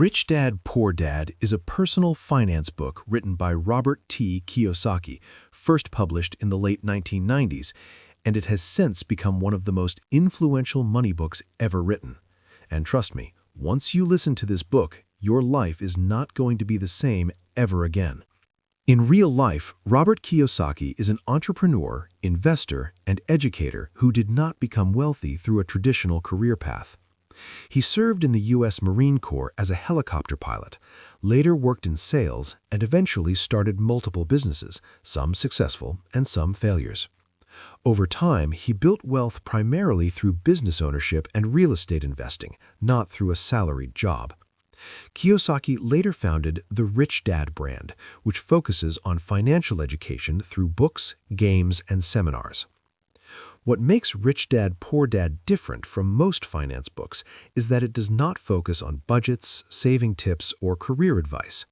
Rich Dad, Poor Dad is a personal finance book written by Robert T. Kiyosaki, first published in the late 1990s, and it has since become one of the most influential money books ever written. And trust me, once you listen to this book, your life is not going to be the same ever again. In real life, Robert Kiyosaki is an entrepreneur, investor, and educator who did not become wealthy through a traditional career path. He served in the U.S. Marine Corps as a helicopter pilot, later worked in sales, and eventually started multiple businesses, some successful and some failures. Over time, he built wealth primarily through business ownership and real estate investing, not through a salaried job. Kiyosaki later founded the Rich Dad brand, which focuses on financial education through books, games, and seminars. What makes Rich Dad, Poor Dad different from most finance books is that it does not focus on budgets, saving tips, or career advice.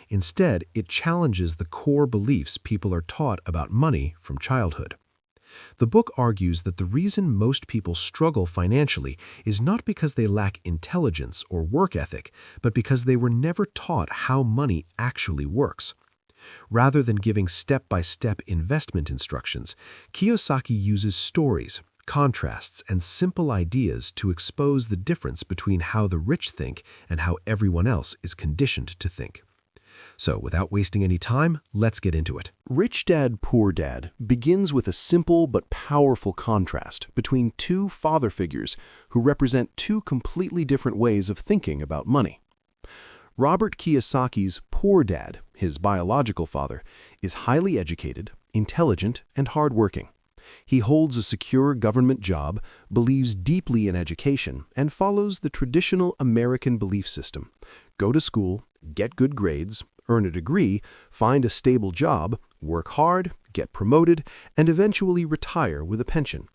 Instead, it challenges the core beliefs people are taught about money from childhood. The book argues that the reason most people struggle financially is not because they lack intelligence or work ethic, but because they were never taught how money actually works. Rather than giving step-by-step investment instructions, Kiyosaki uses stories, contrasts, and simple ideas to expose the difference between how the rich think and how everyone else is conditioned to think. So, without wasting any time, let's get into it. Rich Dad, Poor Dad begins with a simple but powerful contrast between two father figures who represent two completely different ways of thinking about money. Robert Kiyosaki's poor dad, his biological father, is highly educated, intelligent, and hardworking. He holds a secure government job, believes deeply in education, and follows the traditional American belief system. Go to school, get good grades, earn a degree, find a stable job, work hard, get promoted, and eventually retire with a pension.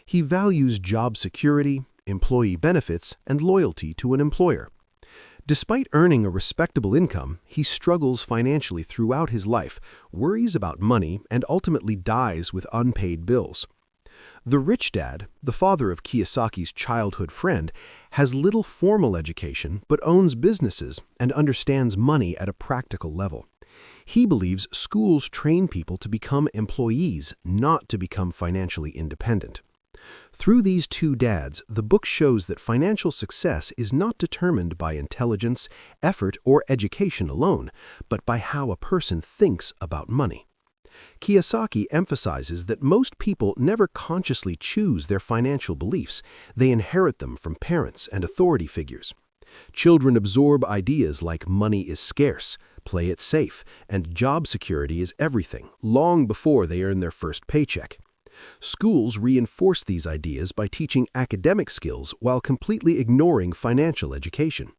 He values job security, employee benefits, and loyalty to an employer. Despite earning a respectable income, he struggles financially throughout his life, worries about money, and ultimately dies with unpaid bills. The Rich Dad, the father of Kiyosaki's childhood friend, has little formal education but owns businesses and understands money at a practical level. He believes schools train people to become employees, not to become financially independent. Through these two dads, the book shows that financial success is not determined by intelligence, effort, or education alone, but by how a person thinks about money. Kiyosaki emphasizes that most people never consciously choose their financial beliefs. They inherit them from parents and authority figures. Children absorb ideas like money is scarce, play it safe, and job security is everything, long before they earn their first paycheck. Schools reinforce these ideas by teaching academic skills while completely ignoring financial education.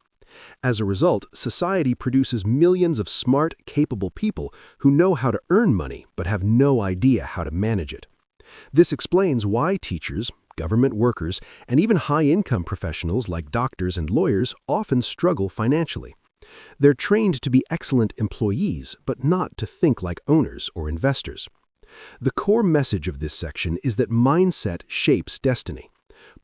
As a result, society produces millions of smart, capable people who know how to earn money but have no idea how to manage it. This explains why teachers, government workers, and even high-income professionals like doctors and lawyers often struggle financially. They're trained to be excellent employees, but not to think like owners or investors. The core message of this section is that mindset shapes destiny.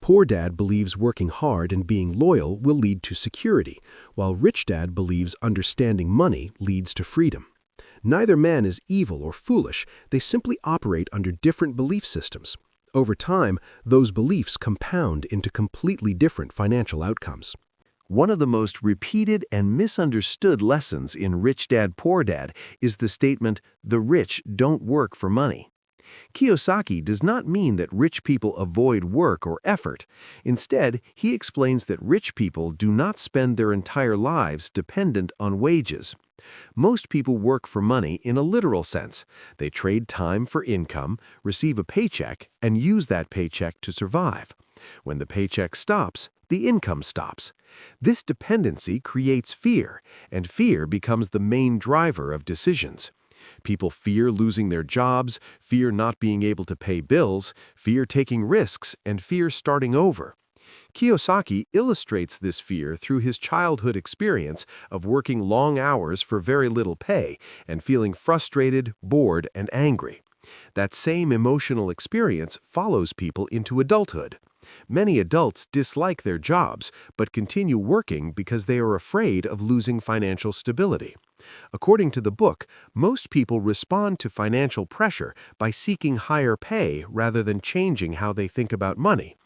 Poor Dad believes working hard and being loyal will lead to security, while Rich Dad believes understanding money leads to freedom. Neither man is evil or foolish, they simply operate under different belief systems. Over time, those beliefs compound into completely different financial outcomes. One of the most repeated and misunderstood lessons in Rich Dad, Poor Dad is the statement, "The rich don't work for money." Kiyosaki does not mean that rich people avoid work or effort. Instead, he explains that rich people do not spend their entire lives dependent on wages. Most people work for money in a literal sense. They trade time for income, receive a paycheck, and use that paycheck to survive. When the paycheck stops, the income stops. This dependency creates fear, and fear becomes the main driver of decisions. People fear losing their jobs, fear not being able to pay bills, fear taking risks, and fear starting over. Kiyosaki illustrates this fear through his childhood experience of working long hours for very little pay and feeling frustrated, bored, and angry. That same emotional experience follows people into adulthood. Many adults dislike their jobs, but continue working because they are afraid of losing financial stability. According to the book, most people respond to financial pressure by seeking higher pay rather than changing how they think about money.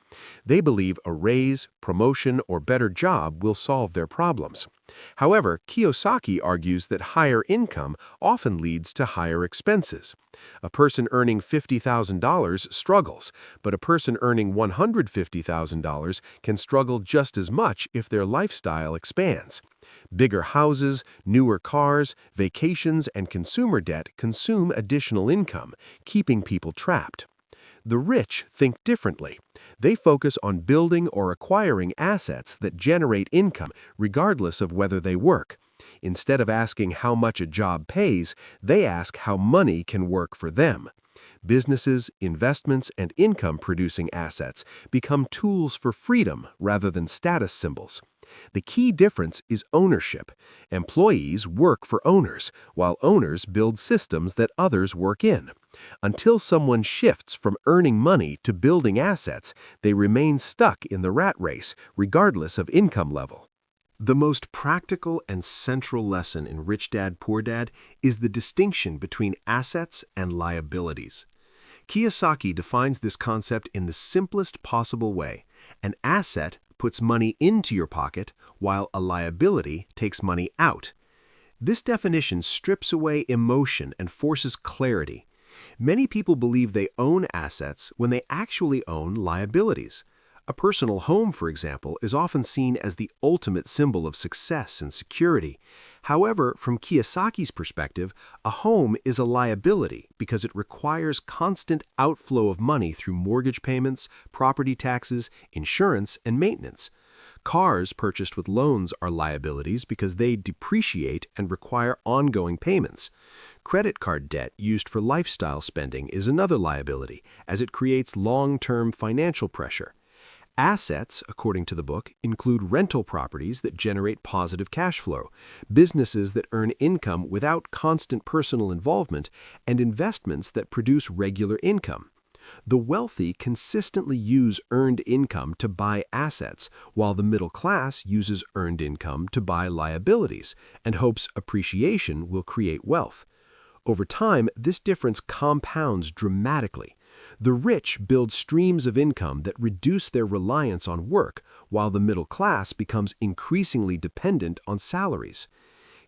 They believe a raise, promotion, or better job will solve their problems. However, Kiyosaki argues that higher income often leads to higher expenses. A person earning $50,000 struggles, but a person earning $150,000 can struggle just as much if their lifestyle expands. Bigger houses, newer cars, vacations, and consumer debt consume additional income, keeping people trapped. The rich think differently. They focus on building or acquiring assets that generate income regardless of whether they work. Instead of asking how much a job pays, they ask how money can work for them. Businesses, investments, and income-producing assets become tools for freedom rather than status symbols. The key difference is ownership. Employees work for owners, while owners build systems that others work in. Until someone shifts from earning money to building assets, they remain stuck in the rat race, regardless of income level. The most practical and central lesson in Rich Dad, Poor Dad is the distinction between assets and liabilities. Kiyosaki defines this concept in the simplest possible way. An asset puts money into your pocket, while a liability takes money out. This definition strips away emotion and forces clarity. Many people believe they own assets when they actually own liabilities. A personal home, for example, is often seen as the ultimate symbol of success and security. However, from Kiyosaki's perspective, a home is a liability because it requires constant outflow of money through mortgage payments, property taxes, insurance, and maintenance. Cars purchased with loans are liabilities because they depreciate and require ongoing payments. Credit card debt used for lifestyle spending is another liability, as it creates long-term financial pressure. Assets, according to the book, include rental properties that generate positive cash flow, businesses that earn income without constant personal involvement, and investments that produce regular income. The wealthy consistently use earned income to buy assets, while the middle class uses earned income to buy liabilities and hopes appreciation will create wealth. Over time, this difference compounds dramatically. The rich build streams of income that reduce their reliance on work, while the middle class becomes increasingly dependent on salaries.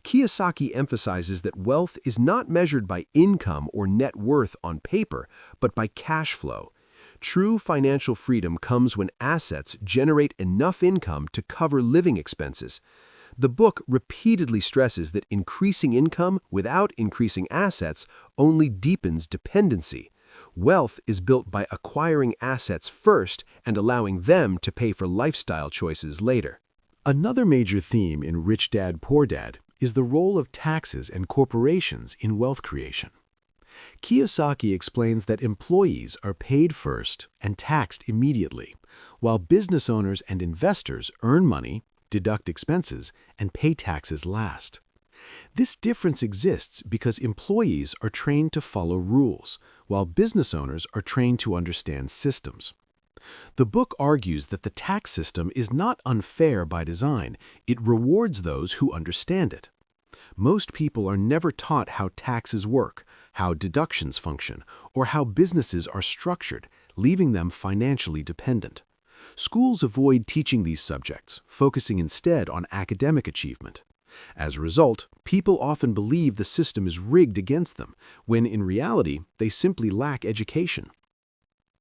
Kiyosaki emphasizes that wealth is not measured by income or net worth on paper, but by cash flow. True financial freedom comes when assets generate enough income to cover living expenses. The book repeatedly stresses that increasing income without increasing assets only deepens dependency. Wealth is built by acquiring assets first and allowing them to pay for lifestyle choices later. Another major theme in Rich Dad, Poor Dad is the role of taxes and corporations in wealth creation. Kiyosaki explains that employees are paid first and taxed immediately, while business owners and investors earn money, deduct expenses, and pay taxes last. This difference exists because employees are trained to follow rules, while business owners are trained to understand systems. The book argues that the tax system is not unfair by design. It rewards those who understand it. Most people are never taught how taxes work, how deductions function, or how businesses are structured, leaving them financially dependent. Schools avoid teaching these subjects, focusing instead on academic achievement. As a result, people often believe the system is rigged against them, when in reality, they simply lack education.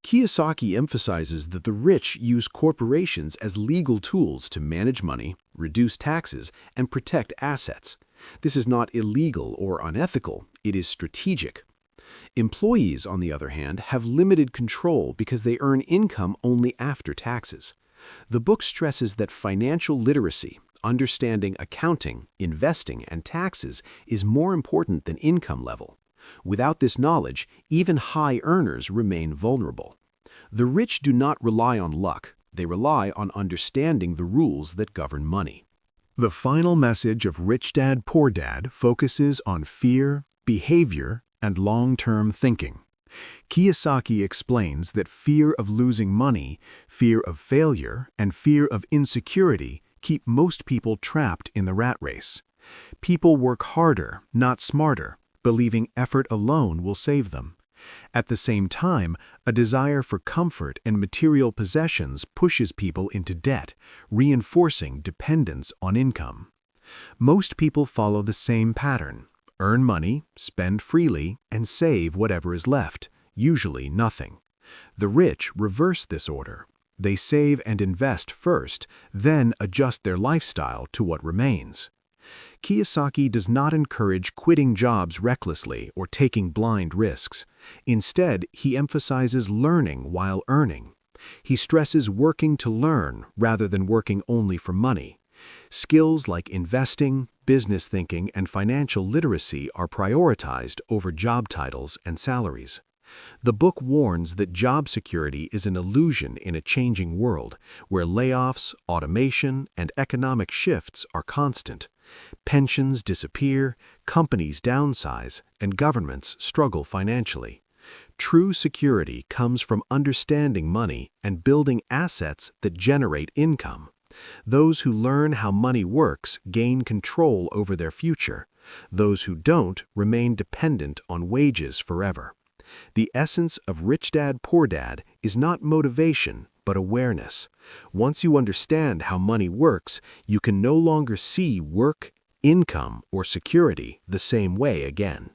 Kiyosaki emphasizes that the rich use corporations as legal tools to manage money, reduce taxes, and protect assets. This is not illegal or unethical, it is strategic. Employees, on the other hand, have limited control because they earn income only after taxes. The book stresses that financial literacy, understanding accounting, investing, and taxes is more important than income level. Without this knowledge, even high earners remain vulnerable. The rich do not rely on luck. They rely on understanding the rules that govern money. The final message of Rich Dad, Poor Dad focuses on fear, behavior, and long-term thinking. Kiyosaki explains that fear of losing money, fear of failure, and fear of insecurity keep most people trapped in the rat race. People work harder, not smarter, believing effort alone will save them. At the same time, a desire for comfort and material possessions pushes people into debt, reinforcing dependence on income. Most people follow the same pattern: earn money, spend freely, and save whatever is left, usually nothing. The rich reverse this order. They save and invest first, then adjust their lifestyle to what remains. Kiyosaki does not encourage quitting jobs recklessly or taking blind risks. Instead, he emphasizes learning while earning. He stresses working to learn rather than working only for money. Skills like investing, business thinking, and financial literacy are prioritized over job titles and salaries. The book warns that job security is an illusion in a changing world where layoffs, automation, and economic shifts are constant. Pensions disappear, companies downsize, and governments struggle financially. True security comes from understanding money and building assets that generate income. Those who learn how money works gain control over their future. Those who don't remain dependent on wages forever. The essence of Rich Dad, Poor Dad is not motivation, but awareness. Once you understand how money works, you can no longer see work, income, or security the same way again.